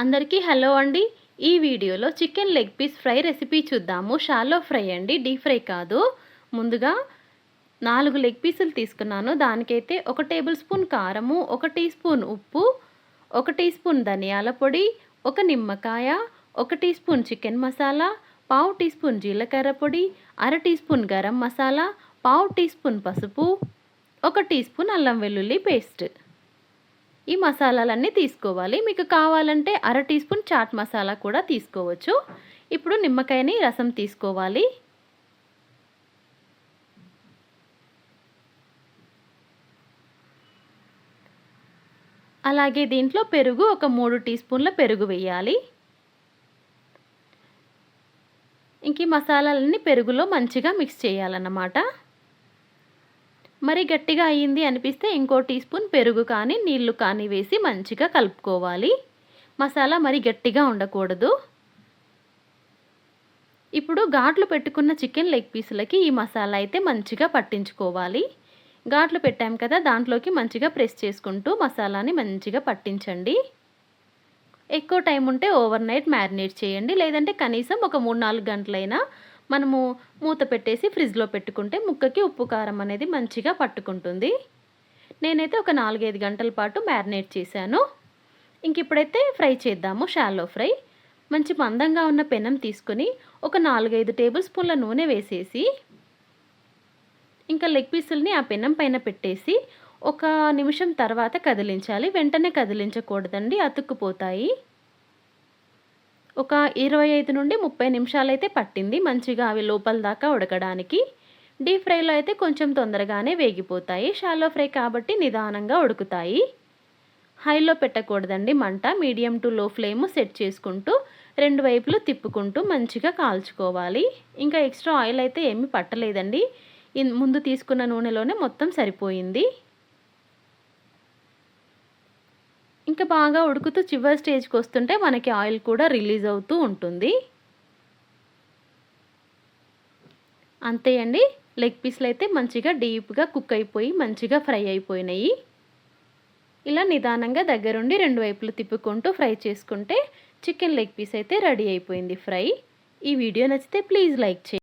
అందరికీ హలో అండి. ఈ వీడియోలో chicken leg piece fry recipe చూద్దాము. షాలో ఫ్రై అండి, డీప్ ఫ్రై కాదు. ముందుగా 4 లెగ్ పీసులు తీసుకున్నాను. దానికైతే 1 టేబుల్ స్పూన్ కారము, 1 టీ స్పూన్ ఉప్పు, 1 టీ స్పూన్ ధనియాల పొడి, 1 నిమ్మకాయ, 1 టీ స్పూన్ చికెన్ మసాలా, పావు టీ స్పూన్ జీలకర్ర పొడి, అర టీ స్పూన్ గరం మసాలా, పావు టీ స్పూన్ పసుపు, 1 టీ స్పూన్ అల్లం వెల్లుల్లి పేస్ట్. ఈ మసాలాలన్నీ తీసుకోవాలి. మీకు కావాలంటే అర టీ స్పూన్ చాట్ మసాలా కూడా తీసుకోవచ్చు. ఇప్పుడు నిమ్మకాయని రసం తీసుకోవాలి. అలాగే దీంట్లో పెరుగు ఒక 3 టీ స్పూన్ల పెరుగు వేయాలి. ఇంక ఈ మసాలాలన్నీ పెరుగులో మంచిగా మిక్స్ చేయాలన్నమాట. మరి గట్టిగా అయ్యింది అనిపిస్తే ఇంకో టీ స్పూన్ పెరుగు కానీ నీళ్లు కానీ వేసి మంచిగా కలుపుకోవాలి. మసాలా మరి గట్టిగా ఉండకూడదు. ఇప్పుడు ఘాట్లు పెట్టుకున్న చికెన్ లెగ్ పీసులకి ఈ మసాలా అయితే మంచిగా పట్టించుకోవాలి. ఘాట్లు పెట్టాం కదా, దాంట్లోకి మంచిగా ప్రెస్ చేసుకుంటూ మసాలాని మంచిగా పట్టించండి. ఎక్కువ టైం ఉంటే ఓవర్ నైట్ మ్యారినేట్ చేయండి. లేదంటే కనీసం ఒక 3-4 గంటలైనా మనము మూత పెట్టేసి ఫ్రిడ్జ్లో పెట్టుకుంటే ముక్కకి ఉప్పు కారం అనేది మంచిగా పట్టుకుంటుంది. నేనైతే ఒక 4-5 గంటల పాటు మ్యారినేట్ చేశాను. ఇంక ఇప్పుడైతే ఫ్రై చేద్దాము. Shallow fry. మంచి మందంగా ఉన్న పెనం తీసుకొని ఒక 4-5 టేబుల్ స్పూన్ల నూనె వేసేసి ఇంకా లెగ్ పీసుల్ని ఆ పెనం పైన పెట్టేసి ఒక నిమిషం తర్వాత కదిలించాలి. వెంటనే కదిలించకూడదండి, అతుక్కుపోతాయి. ఒక 25 నుండి 30 నిమిషాలైతే పట్టింది మంచిగా అవి లోపల దాకా ఉడకడానికి. డీప్ ఫ్రైలో అయితే కొంచెం తొందరగానే వేగిపోతాయి. షాలో ఫ్రై కాబట్టి నిదానంగా ఉడుకుతాయి. హైలో పెట్టకూడదండి మంట. మీడియం టు లో ఫ్లేమ్ సెట్ చేసుకుంటూ 2 వైపులు తిప్పుకుంటూ మంచిగా కాల్చుకోవాలి. ఇంకా ఎక్స్ట్రా ఆయిల్ అయితే ఏమీ పట్టలేదండి. ముందు తీసుకున్న నూనెలోనే మొత్తం సరిపోయింది. ఇంకా బాగా ఉడుకుతూ చివరి స్టేజ్కి వస్తుంటే మనకి ఆయిల్ కూడా రిలీజ్ అవుతూ ఉంటుంది. అంతే అండి. లెగ్ పీస్లు అయితే మంచిగా డీప్గా కుక్ అయిపోయి మంచిగా ఫ్రై అయిపోయినాయి. ఇలా నిదానంగా దగ్గరుండి 2 వైపులు తిప్పుకుంటూ ఫ్రై చేసుకుంటే చికెన్ లెగ్ పీస్ అయితే రెడీ అయిపోయింది ఫ్రై. ఈ వీడియో నచ్చితే ప్లీజ్ లైక్ చేయండి.